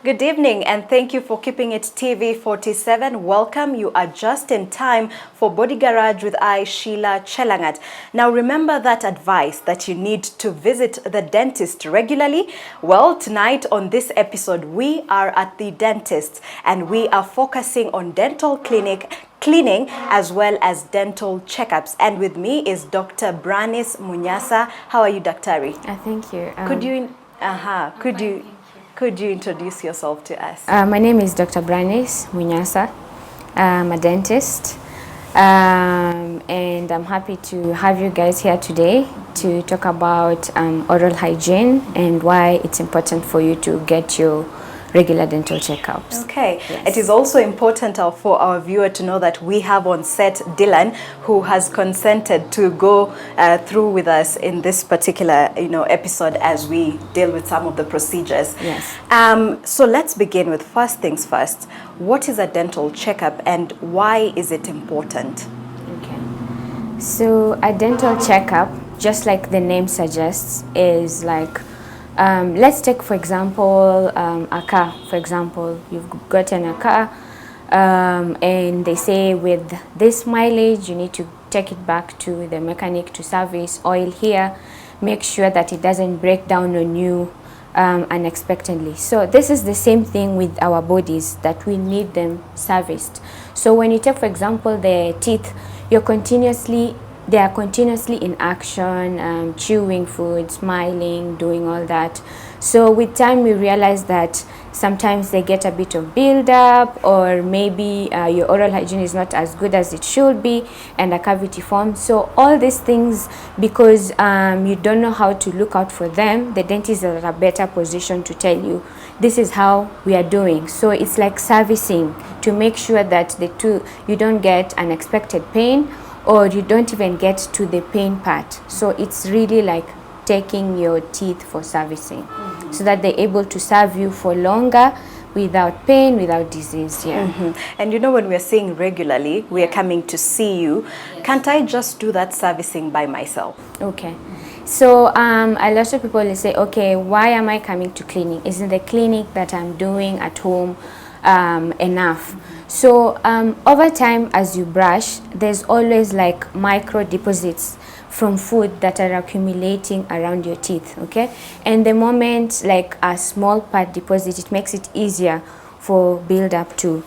Good evening and thank you for keeping it TV 47. Welcome. You are just in time for Body Garage with I, Sheila Chelangat. Now remember that advice that you need to visit the dentist regularly. Well, tonight on this episode, we are at the dentist and we are focusing on dental cleaning as well as dental checkups. And with me is Dr. Branice Munyasa. How are you, Dr.? Thank you. Could you introduce yourself to us? My name is Dr. Branice Munyasa. I'm a dentist, and I'm happy to have you guys here today to talk about oral hygiene and why it's important for you to get your regular dental checkups. Okay. Yes. It is also important for our viewer to know that we have on set Dylan, who has consented to go through with us in this particular episode as we deal with some of the procedures. Yes. So let's begin with first things first. What is a dental checkup and why is it important? Okay. So a dental checkup, just like the name suggests, is like let's take, for example, a car. For example, you've gotten a car and they say with this mileage, you need to take it back to the mechanic to service. Oil here, make sure that it doesn't break down on you unexpectedly. So this is the same thing with our bodies, that we need them serviced. So when you take, for example, the teeth, they are continuously in action, chewing food, smiling, doing all that. So with time we realize that sometimes they get a bit of build-up, or maybe your oral hygiene is not as good as it should be and a cavity forms. So all these things, because you don't know how to look out for them, the dentist is in a better position to tell you this is how we are doing. So it's like servicing to make sure that you don't get unexpected pain, or you don't even get to the pain part. So it's really like taking your teeth for servicing, so that they're able to serve you for longer without pain, without disease. Yeah. And when we're saying regularly, we are coming to see you, can't I just do that servicing by myself? Okay. So a lot of people will say, okay, why am I coming to clinic? Isn't the clinic that I'm doing at home enough? So over time, as you brush, there's always like micro deposits from food that are accumulating around your teeth. Okay, and the moment like a small part deposit, it makes it easier for build up to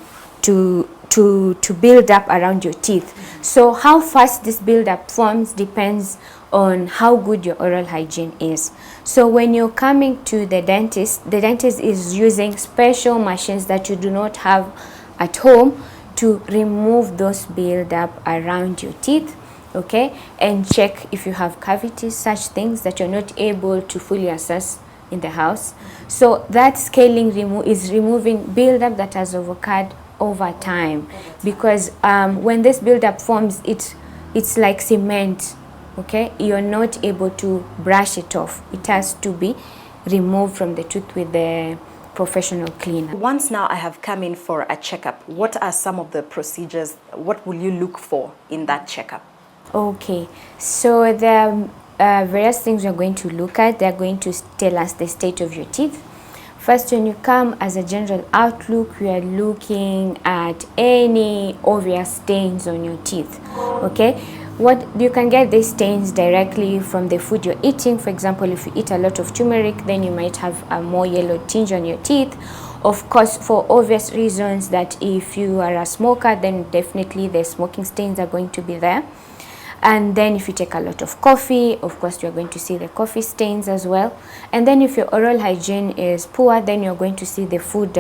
build up around your teeth. So how fast this build up forms depends on how good your oral hygiene is. So when you're coming to the dentist is using special machines that you do not have at home to remove those build up around your teeth, okay, and check if you have cavities, such things that you're not able to fully assess in the house. So that scaling is removing build up that has occurred over time, because when this build up forms, it's like cement. Okay, you're not able to brush it off. It has to be removed from the tooth with the professional cleaner. Once now I have come in for a checkup, what are some of the procedures? What will you look for in that checkup? Okay, so the various things we're going to look at, they're going to tell us the state of your teeth. First, when you come as a general outlook, we are looking at any obvious stains on your teeth. Okay, you can get these stains directly from the food you're eating. For example, if you eat a lot of turmeric, then you might have a more yellow tinge on your teeth. Of course, for obvious reasons, that if you are a smoker, then definitely the smoking stains are going to be there. And then if you take a lot of coffee, of course you're going to see the coffee stains as well. And then if your oral hygiene is poor, then you're going to see the food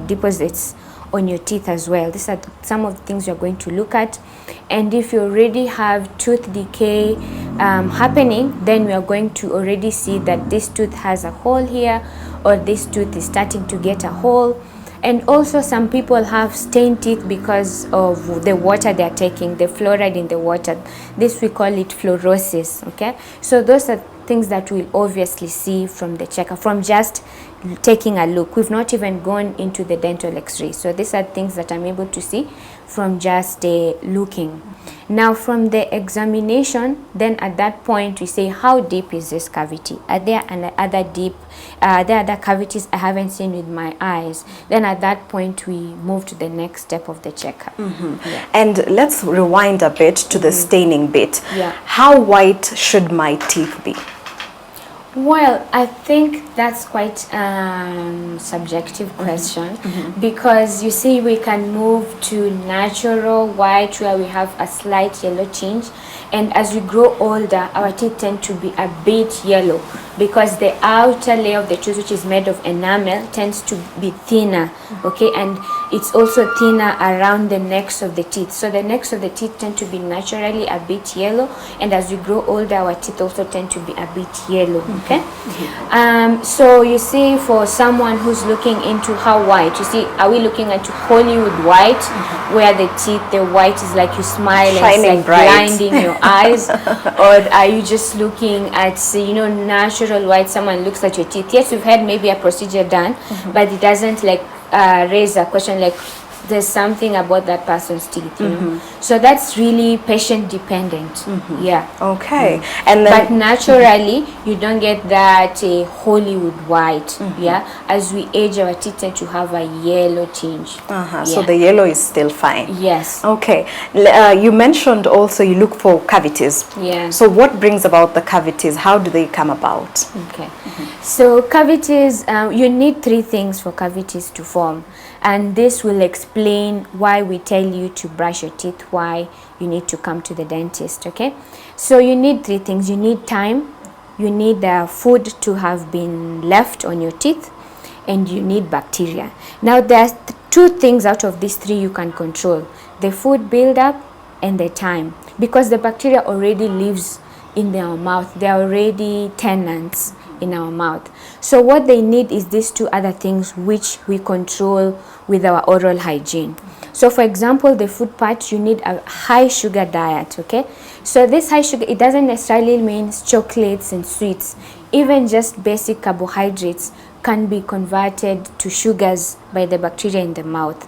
deposits on your teeth as well. These are some of the things you're going to look at. And if you already have tooth decay happening, then we are going to already see that this tooth has a hole here, or this tooth is starting to get a hole. And also some people have stained teeth because of the water they are taking, the fluoride in the water. This we call it fluorosis. Okay, so those are things that we'll obviously see from the checkup, from just taking a look. We've not even gone into the dental x-ray. So these are things that I'm able to see from just looking. Now from the examination, then at that point we say, how deep is this cavity? Are there other cavities I haven't seen with my eyes? Then at that point we move to the next step of the checkup. Yeah. And let's rewind a bit to the staining bit. Yeah. How white should my teeth be? Well, I think that's quite subjective question, because you see we can move to natural white where we have a slight yellow tinge, and as we grow older our teeth tend to be a bit yellow because the outer layer of the tooth, which is made of enamel, tends to be thinner, okay, and it's also thinner around the necks of the teeth. So the necks of the teeth tend to be naturally a bit yellow, and as we grow older our teeth also tend to be a bit yellow, okay. So you see, for someone who's looking into how white, you see, are we looking at Hollywood white, where the teeth, the white is like you smile shining and it's like bright, blinding your eyes, or are you just looking at, you know, natural white? Someone looks at your teeth, yes, you've had maybe a procedure done, but it doesn't like raise a question like there's something about that person's teeth, you know? So that's really patient dependent. Yeah. Okay. And then, but naturally you don't get that Hollywood white. Yeah, as we age our teeth tend to have a yellow tinge. Yeah. So the yellow is still fine. Yes. Okay. You mentioned also you look for cavities. Yeah. So what brings about the cavities? How do they come about? Okay. So cavities, you need 3 things for cavities to form, and this will explain why we tell you to brush your teeth, why you need to come to the dentist, okay? So you need 3 things. You need time, you need food to have been left on your teeth, and you need bacteria. Now there's 2 things out of these 3 you can control: the food buildup and the time, because the bacteria already lives in our mouth. They are already tenants in our mouth. So what they need is these 2 other things, which we control with our oral hygiene. So for example, the food part, you need a high sugar diet, okay? So this high sugar, it doesn't necessarily mean chocolates and sweets. Even just basic carbohydrates can be converted to sugars by the bacteria in the mouth.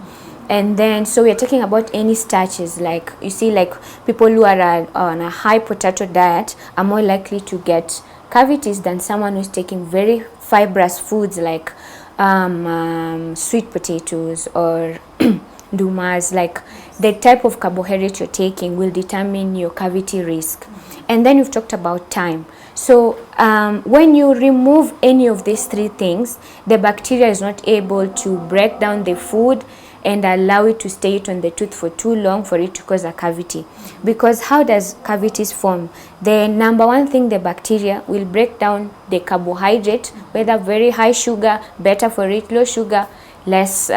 And then, so we are talking about any starches, like you see, like people who are on a high potato diet are more likely to get cavities than someone who's taking very fibrous foods like sweet potatoes or dumas. Like the type of carbohydrate you're taking will determine your cavity risk. And then you've talked about time. So when you remove any of these 3 things, the bacteria is not able to break down the food and allow it to stay on the tooth for too long for it to cause a cavity. Because how does cavities form? The number 1 thing, the bacteria will break down the carbohydrate, whether very high sugar, better for it, low sugar, less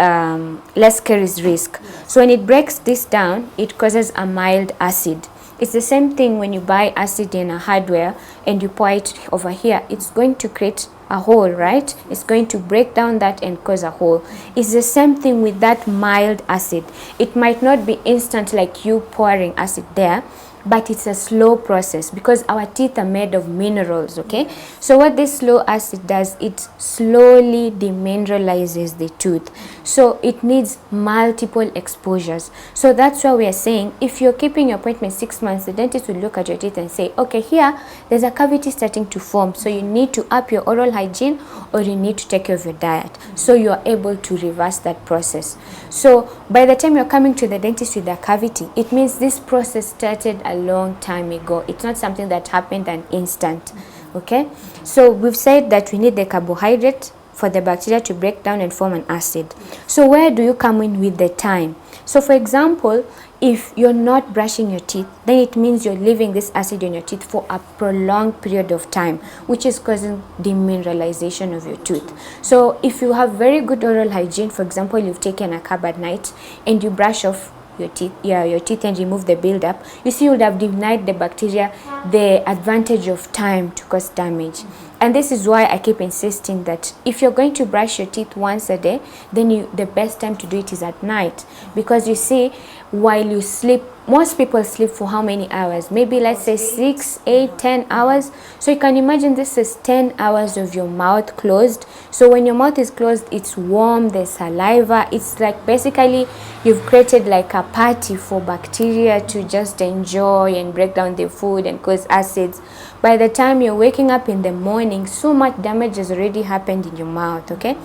carries risk. So when it breaks this down, it causes a mild acid. It's the same thing when you buy acid in a hardware and you pour it over here, it's going to create a hole, right? It's going to break down that and cause a hole. It's the same thing with that mild acid. It might not be instant like you pouring acid there, but it's a slow process because our teeth are made of minerals, okay? So what this slow acid does, it slowly demineralizes the tooth. So it needs multiple exposures. So that's why we are saying, if you're keeping your appointment 6 months, the dentist will look at your teeth and say, okay, here there's a cavity starting to form, so you need to up your oral hygiene or you need to take care of your diet. So you are able to reverse that process. So by the time you're coming to the dentist with a cavity, it means this process started a long time ago. It's not something that happened an instant, okay? So we've said that we need the carbohydrate for the bacteria to break down and form an acid. So where do you come in with the time? So for example, if you're not brushing your teeth, then it means you're leaving this acid on your teeth for a prolonged period of time, which is causing demineralization of your tooth. So if you have very good oral hygiene, for example, you've taken a carb at night and you brush off your teeth and remove the buildup, you see you would have denied the bacteria the advantage of time to cause damage. And this is why I keep insisting that if you're going to brush your teeth once a day, then the best time to do it is at night, because you see, while you sleep most people sleep for how many hours? Maybe let's say 6, 8, 10 hours. So you can imagine this is 10 hours of your mouth closed. So when your mouth is closed, it's warm, there's saliva. It's like basically you've created like a party for bacteria to just enjoy and break down the food and cause acids. By the time you're waking up in the morning, so much damage has already happened in your mouth, okay?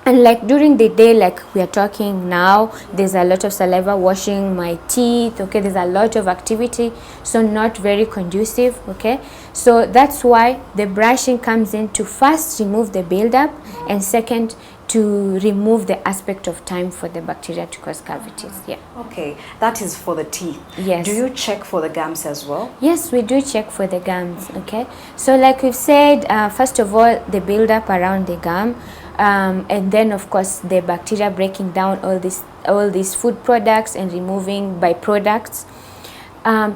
And like during the day, like we are talking now, there's a lot of saliva washing my teeth, okay? There's a lot of activity, so not very conducive, okay? So that's why the brushing comes in to first remove the buildup, and second, to remove the aspect of time for the bacteria to cause cavities. Yeah. Okay, that is for the teeth. Yes. Do you check for the gums as well? Yes, we do check for the gums, okay? So like we've said, first of all, the buildup around the gum, and then of course the bacteria breaking down all these food products and removing byproducts.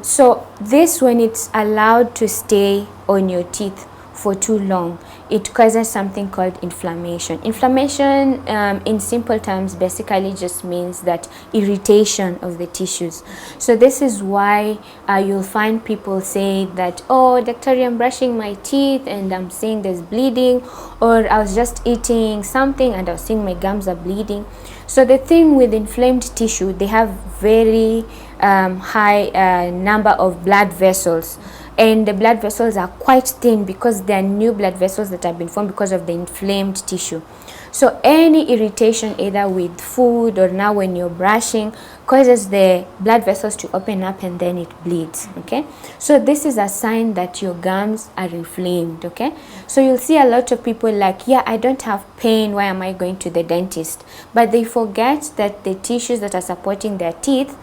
So this, when it's allowed to stay on your teeth for too long, it causes something called inflammation. Inflammation, in simple terms, basically just means that irritation of the tissues. So this is why you'll find people say that, oh, doctor, I'm brushing my teeth and I'm seeing there's bleeding, or I was just eating something and I was seeing my gums are bleeding. So the thing with inflamed tissue, they have very high number of blood vessels, and the blood vessels are quite thin because they are new blood vessels that have been formed because of the inflamed tissue. So any irritation either with food or now when you're brushing causes the blood vessels to open up and then it bleeds, okay? So this is a sign that your gums are inflamed, okay? So you'll see a lot of people like, yeah, I don't have pain, why am I going to the dentist? But they forget that the tissues that are supporting their teeth,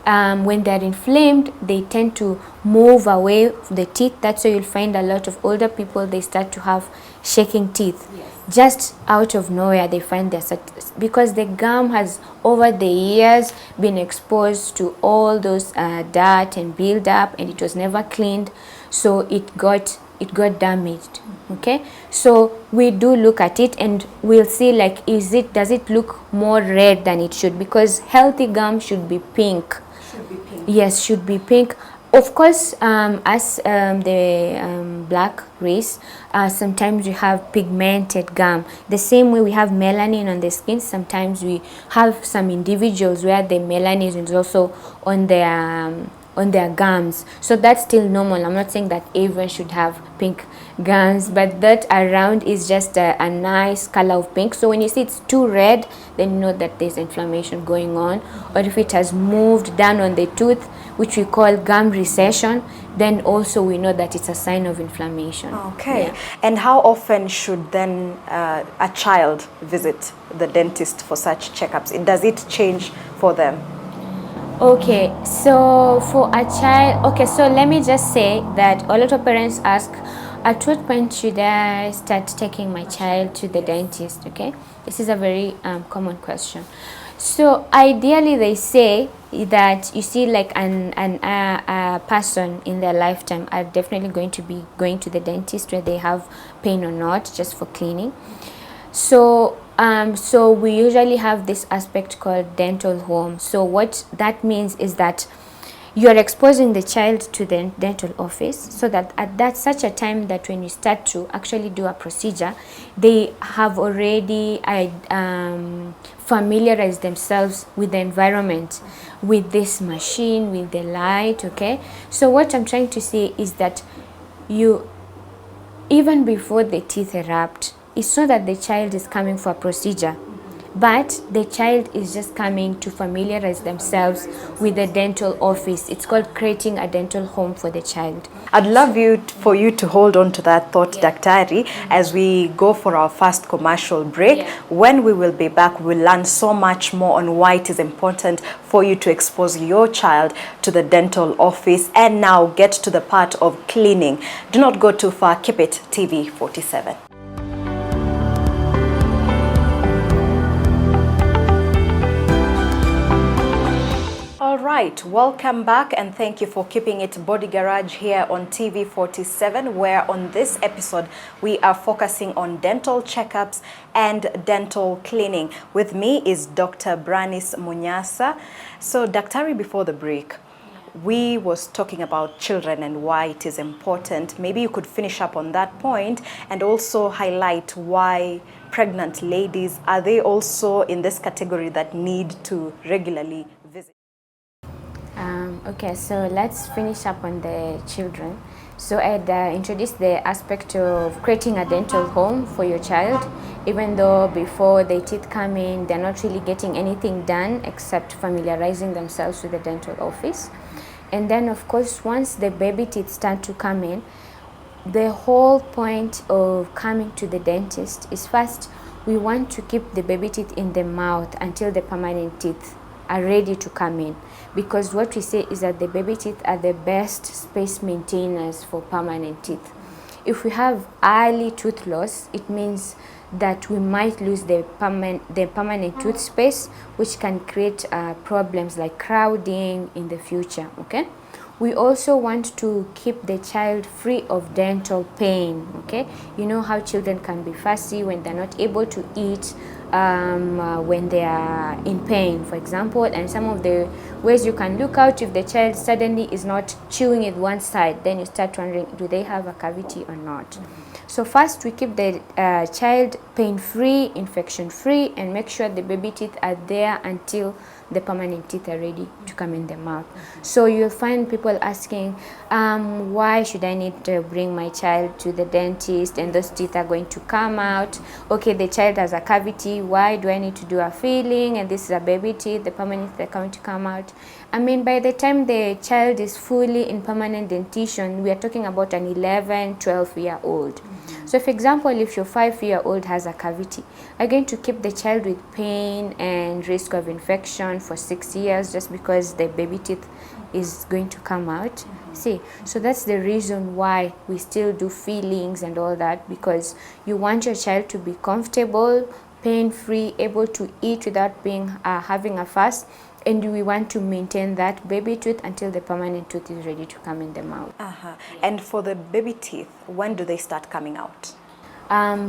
when they're inflamed, they tend to move away from the teeth. That's why you'll find a lot of older people, they start to have shaking teeth. Yes. Just out of nowhere, they find because the gum has over the years been exposed to all those dirt and build-up, and it was never cleaned, so it got damaged, okay? So we do look at it and we'll see like, does it look more red than it should? Because healthy gum should be pink. Yes, should be pink. Of course, as the black race, sometimes we have pigmented gum. The same way we have melanin on the skin, sometimes we have some individuals where the melanin is also on their gums. So that's still normal. I'm not saying that everyone should have pink gums, but that around is just a nice color of pink. So when you see it's too red, then you know that there's inflammation going on. Or if it has moved down on the tooth, which we call gum recession, then also we know that it's a sign of inflammation. Okay. Yeah. And how often should then a child visit the dentist for such checkups? Does it change for them? Okay, so for a child, okay, so let me just say that a lot of parents ask, at what point should I start taking my child to the dentist? Okay, this is a very common question. So ideally they say that, you see, like a person in their lifetime are definitely going to be going to the dentist whether they have pain or not, just for cleaning. So so we usually have this aspect called dental home. So what that means is that you are exposing the child to the dental office, so that at such a time that when you start to actually do a procedure, they have already familiarized themselves with the environment, with this machine, with the light, okay? So what I'm trying to say is that you, even before the teeth erupt, it's not that the child is coming for a procedure, but the child is just coming to familiarize themselves with the dental office. It's called creating a dental home for the child. I'd love for you to hold on to that thought, Daktari, as we go for our first commercial break. Yeah. When we will be back, we'll learn so much more on why it is important for you to expose your child to the dental office, and now get to the part of cleaning. Do not go too far. Keep it TV 47. All right, welcome back, and thank you for keeping it Body Garage here on TV 47, where on this episode we are focusing on dental checkups and dental cleaning. With me is Dr. Branice Munyasa. So, Daktari, before the break, we was talking about children and why it is important. Maybe you could finish up on that point and also highlight why pregnant ladies, are they also in this category that need to regularly visit? Okay, so let's finish up on the children. So I'd introduced the aspect of creating a dental home for your child, even though before the teeth come in, they're not really getting anything done except familiarizing themselves with the dental office. And then of course, once the baby teeth start to come in, the whole point of coming to the dentist is first, we want to keep the baby teeth in the mouth until the permanent teeth are ready to come in, because what we say is that the baby teeth are the best space maintainers for permanent teeth. If we have early tooth loss, it means that we might lose the permanent tooth space, which can create problems like crowding in the future. Okay, we also want to keep the child free of dental pain. Okay, you know how children can be fussy when they're not able to eat, when they are in pain, for example. And some of the ways you can look out, if the child suddenly is not chewing it one side, then you start wondering, do they have a cavity or not? So first we keep the child pain-free, infection-free, and make sure the baby teeth are there until the permanent teeth are ready to come in the mouth. So you'll find people asking, why should I need to bring my child to the dentist and those teeth are going to come out? Okay, the child has a cavity, why do I need to do a filling? And this is a baby teeth, the permanent teeth are going to come out. I mean, by the time the child is fully in permanent dentition, we are talking about an 11, 12-year-old. So for example, if your 5-year-old has a cavity, are you going to keep the child with pain and risk of infection for 6 years just because the baby teeth is going to come out? See, so that's the reason why we still do fillings and all that, because you want your child to be comfortable, pain-free, able to eat without being having a fuss. And we want to maintain that baby tooth until the permanent tooth is ready to come in the mouth. And for the baby teeth, when do they start coming out?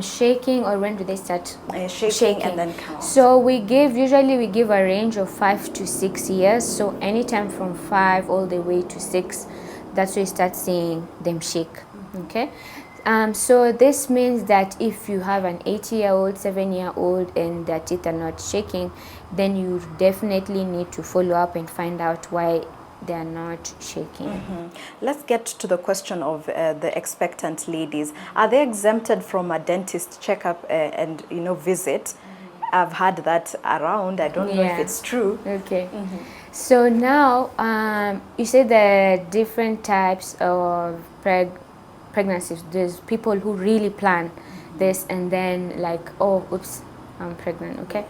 Shaking, or when do they start shaking and then come out? So usually we give a range of 5 to 6 years. So anytime from 5 all the way to 6, that's when you start seeing them shake. Okay. So this means that if you have an 8-year-old, 7-year-old and their teeth are not shaking, then you definitely need to follow up and find out why they are not shaking. Let's get to the question of the expectant ladies. Are they exempted from a dentist checkup and visit? I've heard that around. I don't know if it's true. Okay. So now you say the different types of pregnancies. There's people who really plan this and then like, oh, oops, I'm pregnant. Okay.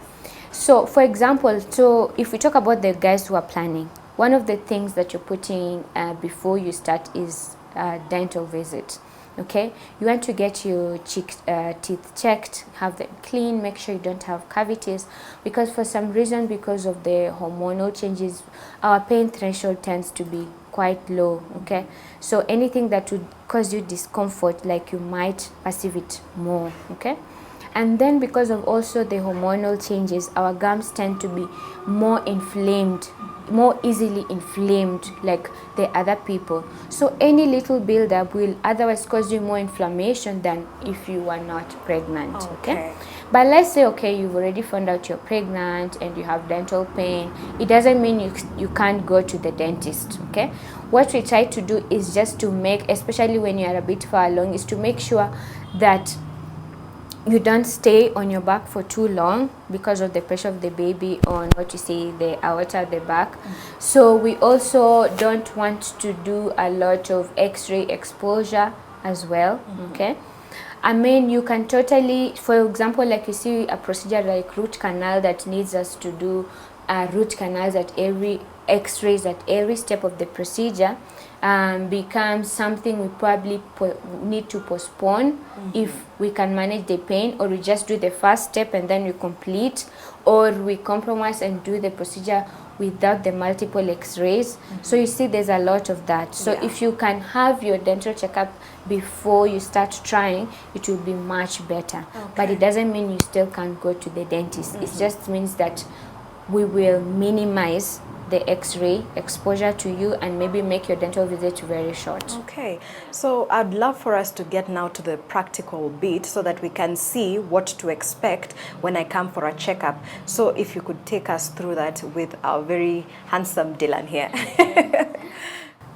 So for example, so if we talk about the guys who are planning, one of the things that you're putting before you start is a dental visit. Okay, you want to get your teeth checked, have them clean, make sure you don't have cavities, because for some reason, because of the hormonal changes, our pain threshold tends to be quite low. Okay, so anything that would cause you discomfort, like you might perceive it more. Okay, and then because of also the hormonal changes, our gums tend to be more inflamed, more easily inflamed like the other people. So any little buildup will otherwise cause you more inflammation than if you were not pregnant. Okay. But let's say, okay, you've already found out you're pregnant and you have dental pain. It doesn't mean you can't go to the dentist. Okay. What we try to do is just to make, especially when you're a bit far along, is to make sure that you don't stay on your back for too long because of the pressure of the baby on what you say, the aorta at the back. So we also don't want to do a lot of x-ray exposure as well. Okay, I mean, you can totally, for example, like you see a procedure like root canal that needs us to do root canals at every x-rays at every step of the procedure, becomes something we probably need to postpone if we can manage the pain, or we just do the first step and then we complete, or we compromise and do the procedure without the multiple x-rays. So you see, there's a lot of that. So if you can have your dental checkup before you start trying, it will be much better. But it doesn't mean you still can't go to the dentist. It just means that we will minimize the x-ray exposure to you and maybe make your dental visit very short. Okay, so I'd love for us to get now to the practical bit so that we can see what to expect when I come for a checkup. So if you could take us through that with our very handsome Dylan here.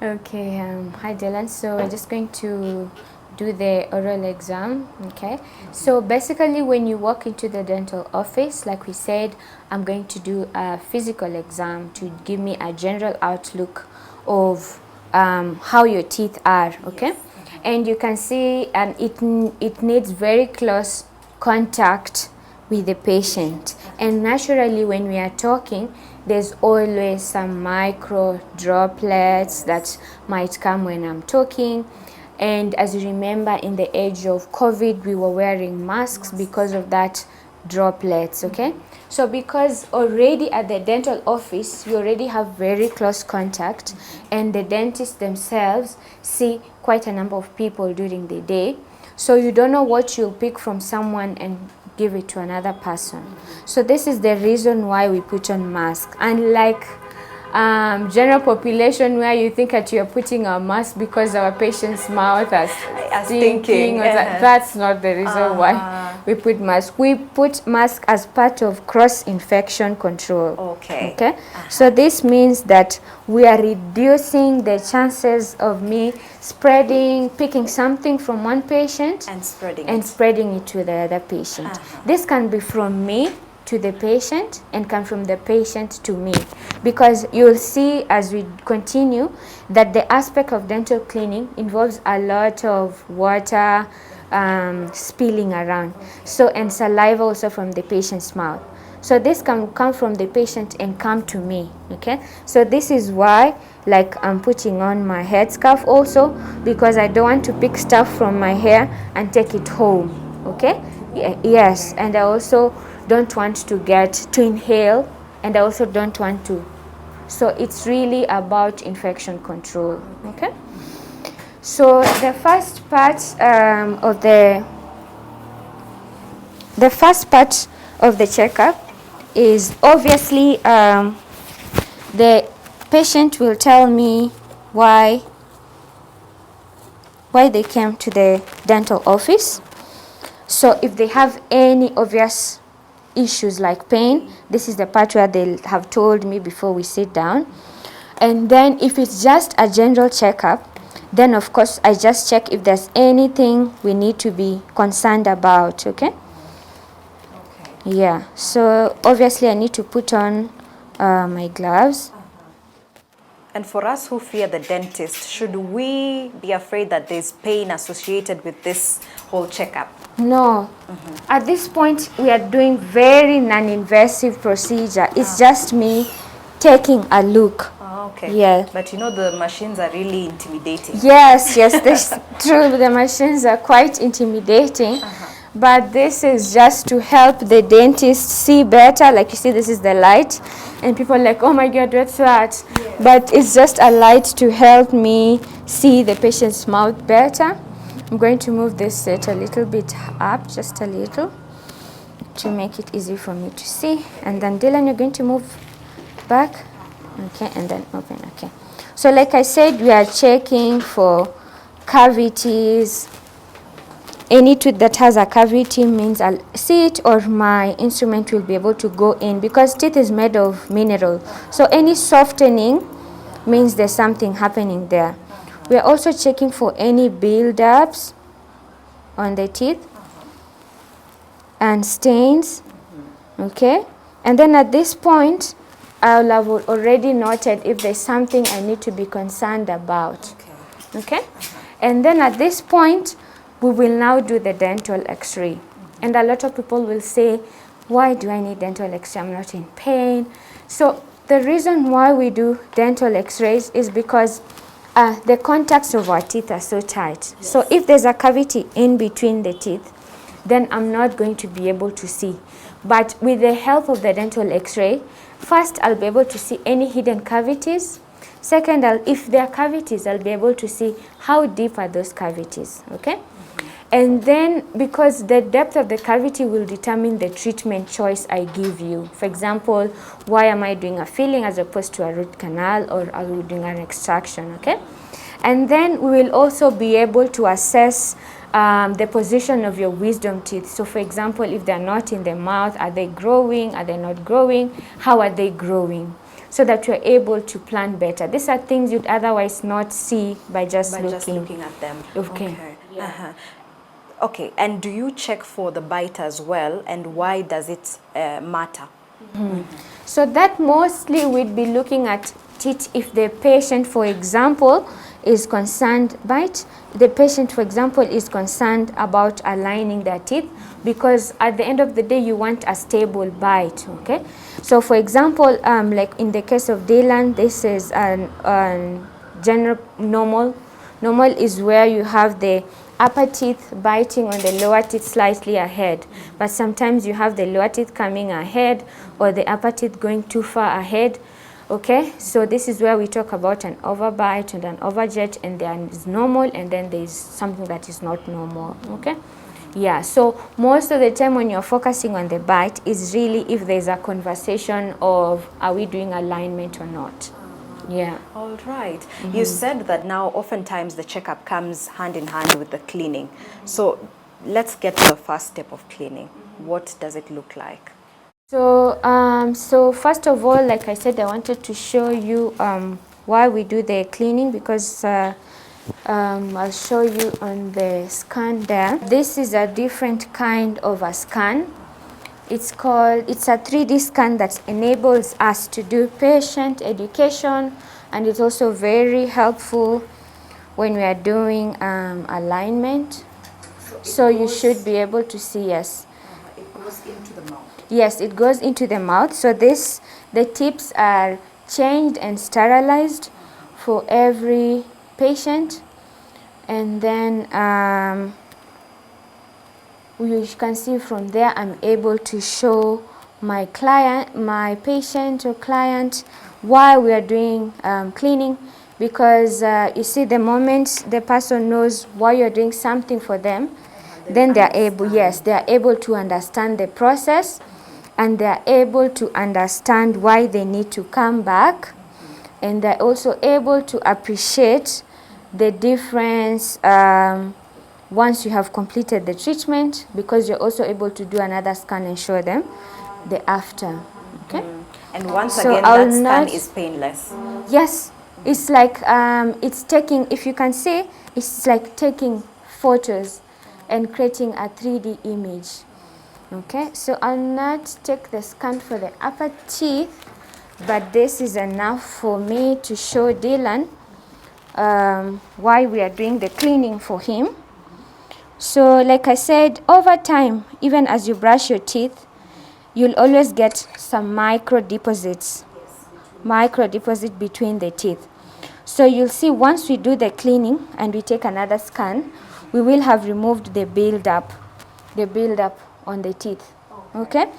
Okay, hi Dylan. So we're just going to do the oral exam. Okay, so basically when you walk into the dental office, like we said, I'm going to do a physical exam to give me a general outlook of how your teeth are. Okay, and you can see it needs very close contact with the patient, and naturally when we are talking, there's always some micro droplets that might come when I'm talking. And as you remember, in the age of COVID, we were wearing masks because of that droplets. Okay, so because already at the dental office you already have very close contact, and the dentists themselves see quite a number of people during the day, so you don't know what you'll pick from someone and give it to another person. So this is the reason why we put on mask. Unlike general population where you think that you're putting a mask because our patient's mouth is stinking, that's not the reason why we put mask. We put mask as part of cross-infection control. Okay. So this means that we are reducing the chances of me picking something from one patient and spreading it to the other patient. This can be from me to the patient and come from the patient to me, because you'll see as we continue that the aspect of dental cleaning involves a lot of water spilling around, so, and saliva also from the patient's mouth. So this can come from the patient and come to me. Okay, so this is why, like, I'm putting on my headscarf also, because I don't want to pick stuff from my hair and take it home. Okay, yes, and I also don't want to inhale, and I also don't want to. So it's really about infection control. Okay, so the first part of the checkup is obviously the patient will tell me why they came to the dental office. So if they have any obvious issues like pain, this is the part where they have told me before we sit down. And then if it's just a general checkup, then of course I just check if there's anything we need to be concerned about. Okay. Yeah, so obviously I need to put on my gloves. And for us who fear the dentist, should we be afraid that there's pain associated with this whole checkup? No. At this point, we are doing very non-invasive procedure. It's just me taking a look. Okay. Yeah. But you know, the machines are really intimidating. Yes, that's true. The machines are quite intimidating. But this is just to help the dentist see better. Like you see, this is the light. And people are like, oh my God, what's that? Yeah. But it's just a light to help me see the patient's mouth better. I'm going to move this set a little bit up, just a little, to make it easy for me to see. And then Dylan, you're going to move back. Okay, and then open. Okay. So like I said, we are checking for cavities. Any tooth that has a cavity means I'll see it, or my instrument will be able to go in, because teeth is made of mineral. So any softening means there's something happening there. We are also checking for any build-ups on the teeth and stains. Okay, and then at this point I'll have already noted if there's something I need to be concerned about. Okay, and then at this point we will now do the dental x-ray. And a lot of people will say, why do I need dental x-ray? I'm not in pain. So the reason why we do dental x-rays is because the contacts of our teeth are so tight. Yes. So if there's a cavity in between the teeth, then I'm not going to be able to see. But with the help of the dental x-ray, first I'll be able to see any hidden cavities. Second, if there are cavities, I'll be able to see how deep are those cavities. Okay? And then, because the depth of the cavity will determine the treatment choice I give you. For example, why am I doing a filling as opposed to a root canal, or are we doing an extraction, okay? And then we will also be able to assess the position of your wisdom teeth. So for example, if they're not in the mouth, are they growing? Are they not growing? How are they growing? So that you're able to plan better. These are things you'd otherwise not see by just looking at them. Okay. Yeah. Okay, and do you check for the bite as well, and why does it matter? So that mostly we'd be looking at teeth if the patient, for example, is concerned bite. The patient, for example, is concerned about aligning their teeth, because at the end of the day you want a stable bite, okay? So for example, like in the case of Dylan, this is an general normal. Normal is where you have the upper teeth biting on the lower teeth slightly ahead, but sometimes you have the lower teeth coming ahead or the upper teeth going too far ahead. Okay, so this is where we talk about an overbite and an overjet, and there is normal, and then there is something that is not normal. Okay, yeah, so most of the time when you're focusing on the bite is really if there's a conversation of are we doing alignment or not. Yeah. All right. You said that now oftentimes the checkup comes hand in hand with the cleaning. So let's get to the first step of cleaning. What does it look like? So, so first of all, like I said, I wanted to show you why we do the cleaning, because I'll show you on the scan there. This is a different kind of a scan. It's a 3D scan that enables us to do patient education, and it's also very helpful when we are doing alignment. So you should be able to see, yes. It goes into the mouth. Yes, it goes into the mouth. So the tips are changed and sterilized for every patient. And then you can see from there, I'm able to show my client, my patient or client, why we are doing cleaning. Because you see, the moment the person knows why you're doing something for them, then they are able, yes, they are able to understand the process, and they are able to understand why they need to come back, and they're also able to appreciate the difference once you have completed the treatment, because you're also able to do another scan and show them the after. Okay. And once again, that scan is painless. Yes, it's like it's taking, if you can see, it's like taking photos and creating a 3D image. Okay, so I'll not take the scan for the upper teeth, but this is enough for me to show Dylan why we are doing the cleaning for him. So like I said, over time, even as you brush your teeth, you'll always get some micro deposits between the teeth. So you'll see once we do the cleaning and we take another scan, we will have removed the build-up on the teeth. Okay?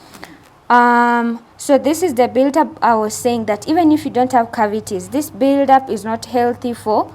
So this is the build-up. I was saying that even if you don't have cavities, this build-up is not healthy for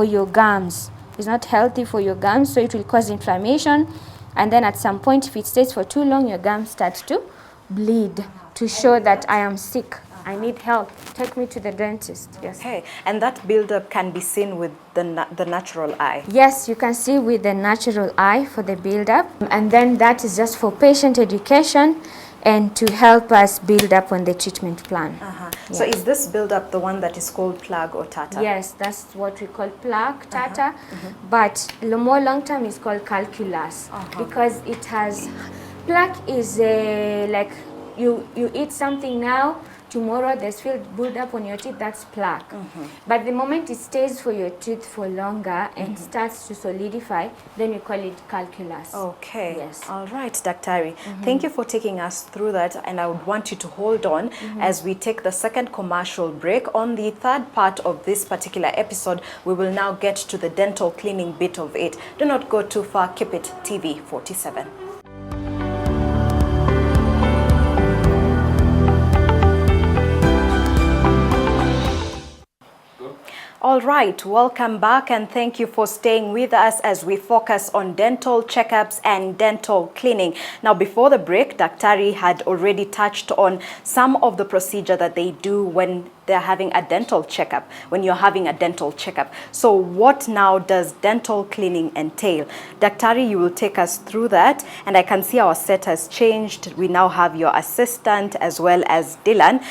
your gums. It's not healthy for your gums, so it will cause inflammation. And then at some point, if it stays for too long, your gums start to bleed, to show that I am sick. I need help. Take me to the dentist. Yes. Okay, and that buildup can be seen with the natural eye. Yes, you can see with the natural eye for the buildup, and then that is just for patient education and to help us build up on the treatment plan. Yeah. So is this buildup the one that is called plaque or tartar? Yes, that's what we call plaque, tartar, but more long term is called calculus, because it has, plaque is like you eat something now, tomorrow there's still build up on your teeth, that's plaque. But the moment it stays for your teeth for longer and starts to solidify, then you call it calculus. Okay. Yes. All right, Daktari. Thank you for taking us through that, and I would want you to hold on as we take the second commercial break. On the third part of this particular episode, we will now get to the dental cleaning bit of it. Do not go too far. Keep it TV 47. All right, welcome back and thank you for staying with us as we focus on dental checkups and dental cleaning. Now, before the break, Daktari had already touched on some of the procedure that they do when they're having a dental checkup, when you're having a dental checkup. So what now does dental cleaning entail? Daktari, you will take us through that, and I can see our set has changed. We now have your assistant as well as Dylan.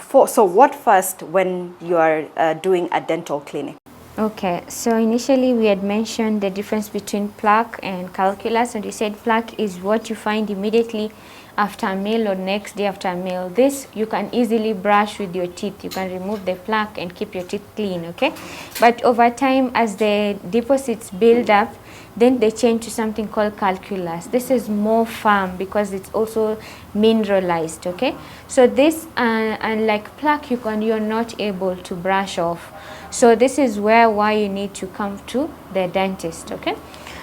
So what first when you are doing a dental cleaning? Okay, so initially we had mentioned the difference between plaque and calculus, and we said plaque is what you find immediately after a meal or next day after a meal. This you can easily brush with your teeth. You can remove the plaque and keep your teeth clean, okay? But over time, as the deposits build up, then they change to something called calculus. This is more firm because it's also mineralized, okay? So this, unlike plaque, you're not able to brush off. So this is why you need to come to the dentist, okay?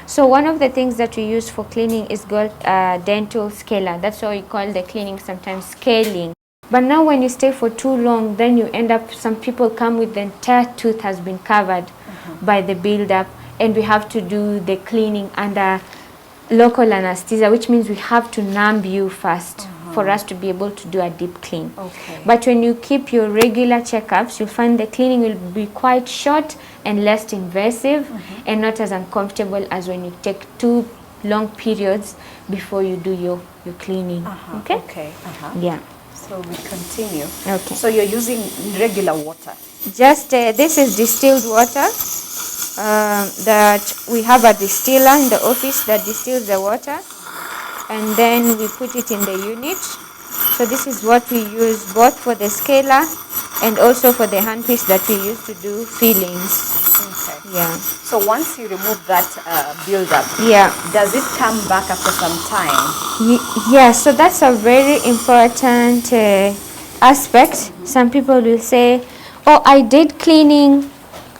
So one of the things that we use for cleaning is called dental scaler. That's why we call the cleaning sometimes scaling. But now when you stay for too long, then you end up, some people come with the entire tooth has been covered by the buildup, and we have to do the cleaning under local anesthesia, which means we have to numb you first for us to be able to do a deep clean. Okay. But when you keep your regular checkups, you'll find the cleaning will be quite short and less invasive and not as uncomfortable as when you take two long periods before you do your cleaning. Okay? Okay. Yeah. So we continue. Okay. So you're using regular water? Just, this is distilled water. That we have a distiller in the office that distills the water, and then we put it in the unit. So this is what we use both for the scaler and also for the handpiece that we use to do fillings. Okay. Yeah. So once you remove that buildup, does it come back after some time? Yeah, so that's a very important aspect. Some people will say, oh, I did cleaning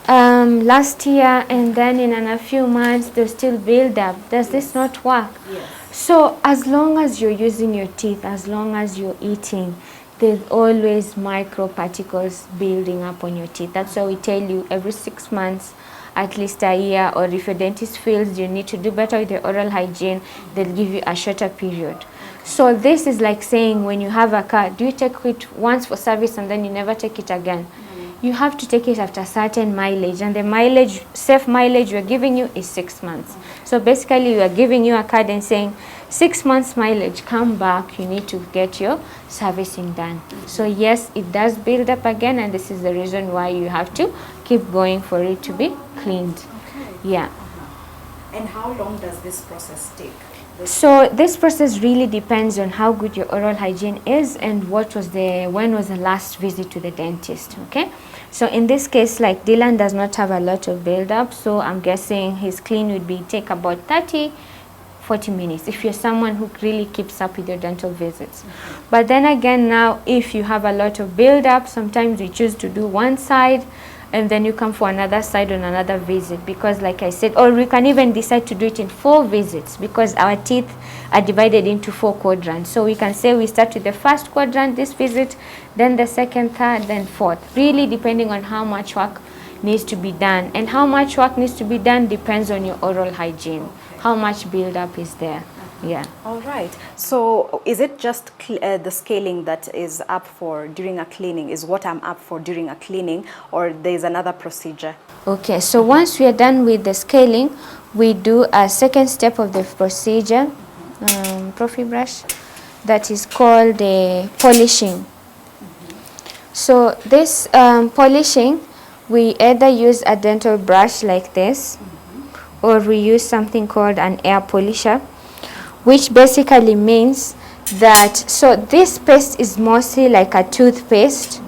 last year, and then in a few months they still build up. Does this not work? Yes. So as long as you're using your teeth, as long as you're eating, there's always microparticles building up on your teeth. That's why we tell you every 6 months, at least a year, or if your dentist feels you need to do better with your oral hygiene, they'll give you a shorter period. So this is like saying, when you have a car, do you take it once for service and then you never take it again? You have to take it after certain mileage, and the mileage, safe mileage we're giving you is 6 months. So basically we are giving you a card and saying 6 months mileage, come back, you need to get your servicing done. So yes, it does build up again, and this is the reason why you have to keep going for it to be cleaned. Okay. Yeah. And how long does this process take? So this process really depends on how good your oral hygiene is and when was the last visit to the dentist, okay? So in this case, like Dylan does not have a lot of build-up, so I'm guessing his clean would take about 30-40 minutes if you're someone who really keeps up with your dental visits. But then again, now if you have a lot of build-up, sometimes we choose to do one side and then you come for another side on another visit, because like I said, or we can even decide to do it in 4 visits because our teeth are divided into 4 quadrants. So we can say we start with the first quadrant this visit, then the second, third, then fourth, really depending on how much work needs to be done. And how much work needs to be done depends on your oral hygiene, how much build-up is there. Yeah. All right. So is it just the scaling that is up for during a cleaning, is what I'm up for during a cleaning, or there's another procedure? Okay. So once we are done with the scaling, we do a second step of the procedure, prophy brush, that is called the polishing. So this polishing, we either use a dental brush like this, or we use something called an air polisher, which basically means that, so this paste is mostly like a toothpaste,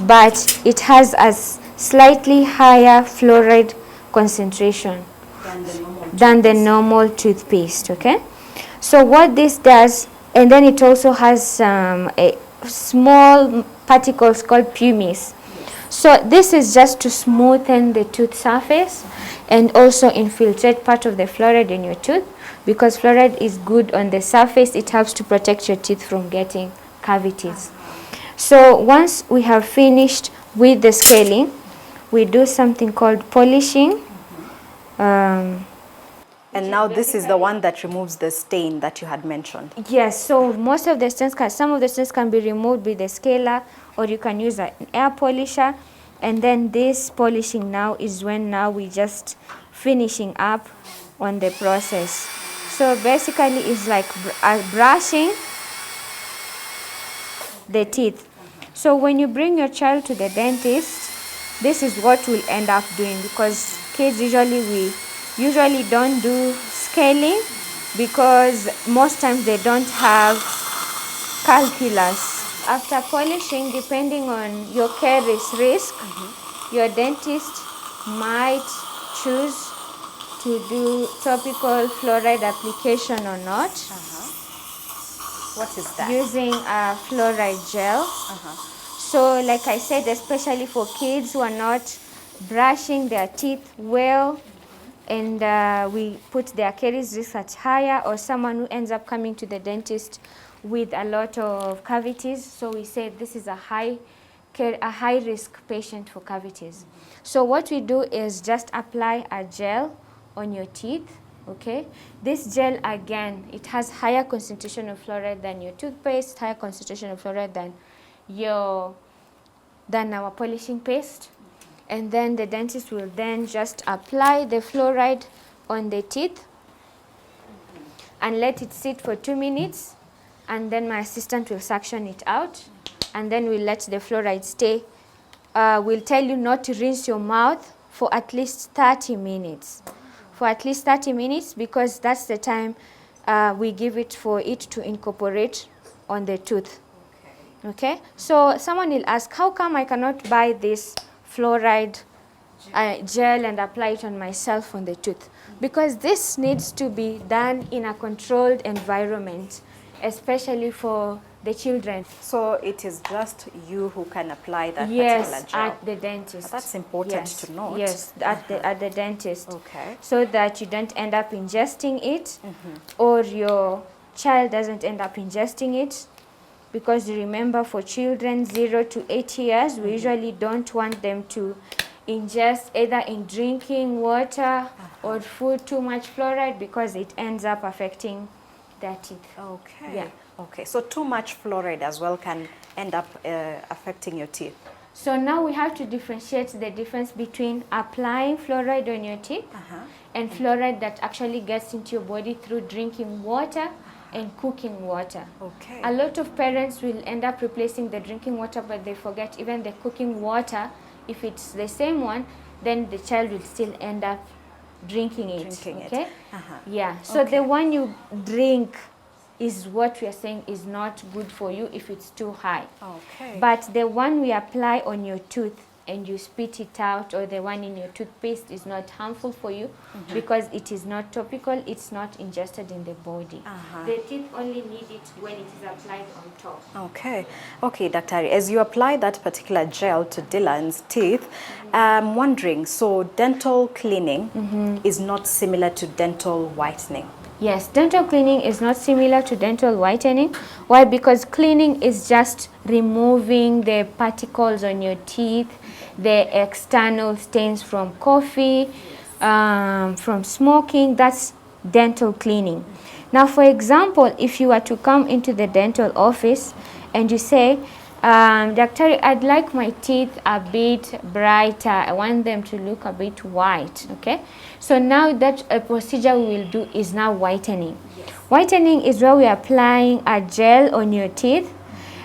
but it has a slightly higher fluoride concentration than the normal toothpaste, okay? So what this does, and then it also has a small particles called pumice. So this is just to smoothen the tooth surface and also infiltrate part of the fluoride in your tooth, because fluoride is good on the surface. It helps to protect your teeth from getting cavities. So once we have finished with the scaling, we do something called polishing. And now this is the one that removes the stain that you had mentioned. Yes, so most of the stains some of the stains can be removed with the scaler, or you can use an air polisher. And then this polishing now is when now we just finishing up on the process. So basically it's like brushing the teeth. So when you bring your child to the dentist, this is what we'll end up doing, because kids we usually don't do scaling because most times they don't have calculus. After polishing, depending on your caries risk, your dentist might choose to do topical fluoride application or not. What is that? Using a fluoride gel. So like I said, especially for kids who are not brushing their teeth well, and we put their caries risk at higher, or someone who ends up coming to the dentist with a lot of cavities. So we say this is a high risk patient for cavities. So what we do is just apply a gel on your teeth. Okay, this gel again, it has higher concentration of fluoride than your toothpaste, higher concentration of fluoride than our polishing paste. And then the dentist will then just apply the fluoride on the teeth and let it sit for 2 minutes, and then my assistant will suction it out, and then we'll let the fluoride stay. We'll tell you not to rinse your mouth for at least 30 minutes. For at least 30 minutes, because that's the time we give it for it to incorporate on the tooth. Okay? So someone will ask, how come I cannot buy this fluoride gel and apply it on myself on the tooth? Because this needs to be done in a controlled environment, especially for the children. So it is just you who can apply that yes, particular gel? at the dentist. That's important yes. to note. Yes, at the dentist. Okay. So that you don't end up ingesting it, or your child doesn't end up ingesting it. Because remember, for children 0 to 8 years, we usually don't want them to ingest either in drinking water or food too much fluoride, because it ends up affecting their teeth. Okay. Yeah. Okay. So too much fluoride as well can end up affecting your teeth. So now we have to differentiate the difference between applying fluoride on your teeth and fluoride that actually gets into your body through drinking water and cooking water. Okay. A lot of parents will end up replacing the drinking water, but they forget even the cooking water. If it's the same one, then the child will still end up drinking it. Okay? Yeah. So the one you drink is what we are saying is not good for you if it's too high. Okay. But the one we apply on your tooth and you spit it out, or the one in your toothpaste, is not harmful for you because it is not topical, it's not ingested in the body. The teeth only need it when it is applied on top. Okay. Okay, Dr. Ari, as you apply that particular gel to Dylan's teeth, I'm wondering, so dental cleaning is not similar to dental whitening? Yes, dental cleaning is not similar to dental whitening. Why? Because cleaning is just removing the particles on your teeth, the external stains from coffee, from smoking. That's dental cleaning. Now, for example, if you were to come into the dental office and you say, Doctor, I'd like my teeth a bit brighter. I want them to look a bit white. Okay? So now that a procedure we will do is now whitening. Whitening is where we are applying a gel on your teeth,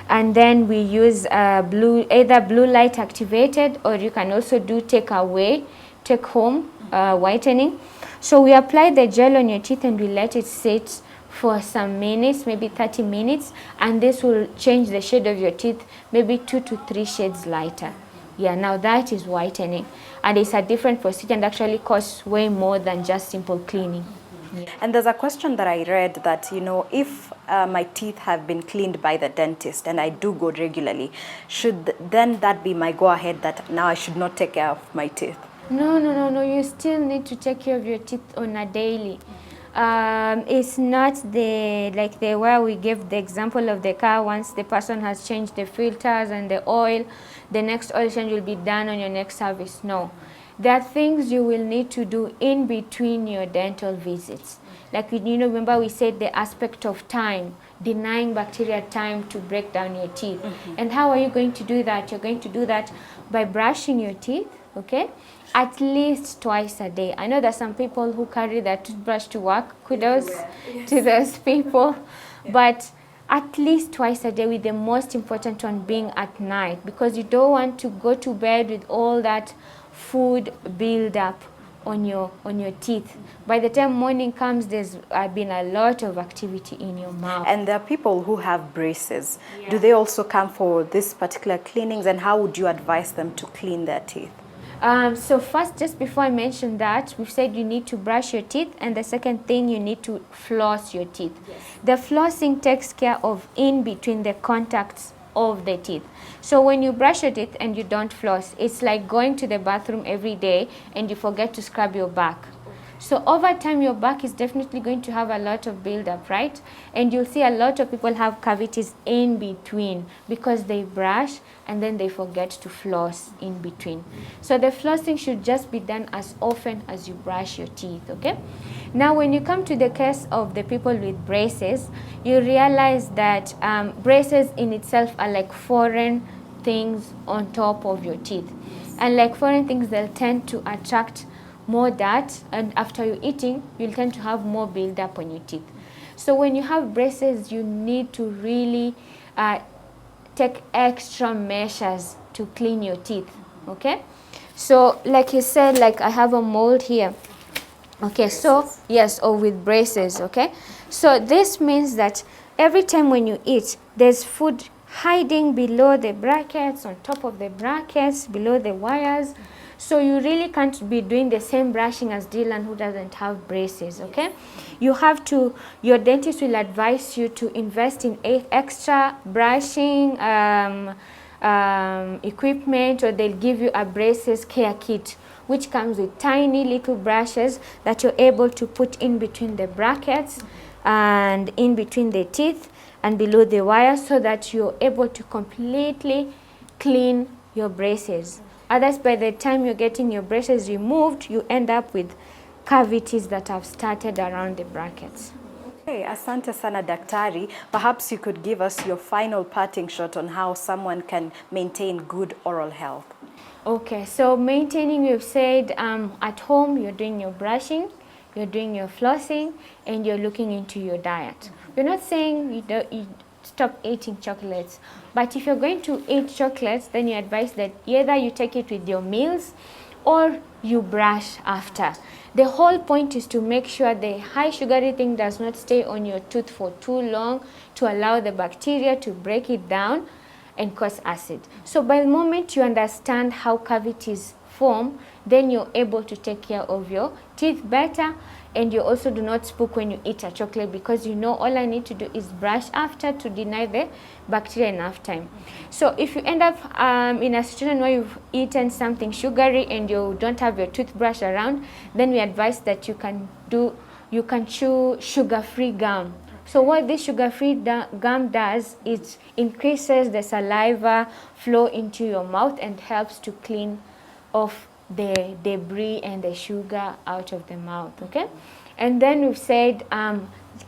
and then we use either blue light activated, or you can also do take home whitening. So we apply the gel on your teeth and we let it sit for some minutes, maybe 30 minutes, and this will change the shade of your teeth, maybe 2 to 3 shades lighter. Yeah, now that is whitening, and it's a different procedure and actually costs way more than just simple cleaning. Yeah. And there's a question that I read that, you know, if my teeth have been cleaned by the dentist and I do go regularly, should then that be my go-ahead that now I should not take care of my teeth? No, you still need to take care of your teeth on a daily. It's not the where we give the example of the car. Once the person has changed the filters and the oil, the next oil change will be done on your next service. No. There are things you will need to do in between your dental visits. Like, remember we said the aspect of time, denying bacteria time to break down your teeth. And how are you going to do that? You're going to do that by brushing your teeth, okay? At least twice a day. I know there's some people who carry their toothbrush to work. Kudos to those people. But at least twice a day, with the most important one being at night, because you don't want to go to bed with all that food build up on your teeth. By the time morning comes, there's been a lot of activity in your mouth. And there are people who have braces. Do they also come for this particular cleanings, and how would you advise them to clean their teeth? So first, just before I mention that, we've said you need to brush your teeth, and the second thing, you need to floss your teeth. The flossing takes care of in between the contacts of the teeth. So when you brush your teeth and you don't floss, it's like going to the bathroom every day and you forget to scrub your back. So over time, your back is definitely going to have a lot of buildup, right? And you'll see a lot of people have cavities in between because they brush and then they forget to floss in between. So the flossing should just be done as often as you brush your teeth, okay? Now, when you come to the case of the people with braces, you realize that braces in itself are like foreign things on top of your teeth. And like foreign things, they'll tend to attract more dirt, and after you're eating, you'll tend to have more buildup on your teeth. So when you have braces, you need to really take extra measures to clean your teeth, okay? So like you said, like I have a mold here. Okay, so yes, or with braces, okay? So this means that every time when you eat, there's food hiding below the brackets, on top of the brackets, below the wires. So you really can't be doing the same brushing as Dylan, who doesn't have braces, okay? You have to, your dentist will advise you to invest in extra brushing equipment, or they'll give you a braces care kit, which comes with tiny little brushes that you're able to put in between the brackets and in between the teeth and below the wires, so that you're able to completely clean your braces. Otherwise, by the time you're getting your braces removed, you end up with cavities that have started around the brackets. Okay, asante sana daktari. Perhaps you could give us your final parting shot on how someone can maintain good oral health. Okay, so maintaining, we've said at home you're doing your brushing, you're doing your flossing, and you're looking into your diet. We're not saying you stop eating chocolates, but if you're going to eat chocolates, then you advise that either you take it with your meals or you brush after. The whole point is to make sure the high sugary thing does not stay on your tooth for too long, to allow the bacteria to break it down and cause acid. So by the moment you understand how cavities form, then you're able to take care of your teeth better, and you also do not spook when you eat a chocolate, because you know all I need to do is brush after to deny the bacteria enough time. So if you end up in a situation where you've eaten something sugary and you don't have your toothbrush around, then we advise that you can chew sugar-free gum. So what this sugar-free gum does is increases the saliva flow into your mouth and helps to clean off the debris and the sugar out of the mouth, okay? And then we've said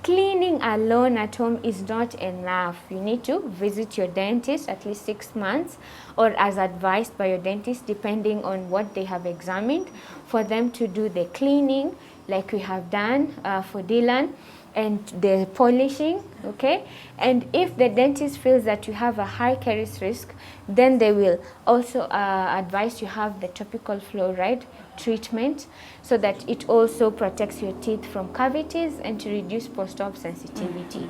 cleaning alone at home is not enough. You need to visit your dentist at least 6 months, or as advised by your dentist, depending on what they have examined, for them to do the cleaning like we have done for Dylan, and the polishing, okay? And if the dentist feels that you have a high caries risk, then they will also advise you have the topical fluoride treatment, so that it also protects your teeth from cavities and to reduce post-op sensitivity.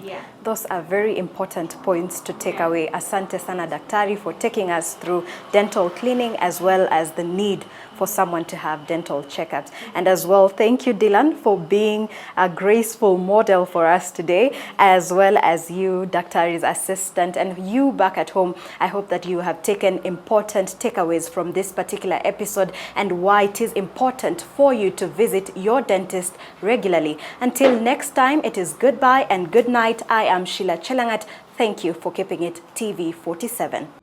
Yeah. Those are very important points to take away. Asante sana daktari for taking us through dental cleaning, as well as the need for someone to have dental checkups. And as well, thank you, Dylan, for being a graceful model for us today, as well as you, daktari's assistant, and you back at home. I hope that you have taken important takeaways from this particular episode and why it is important for you to visit your dentist regularly. Until next time, it is goodbye and good night. I am Sheila Chelangat. Thank you for keeping it TV 47.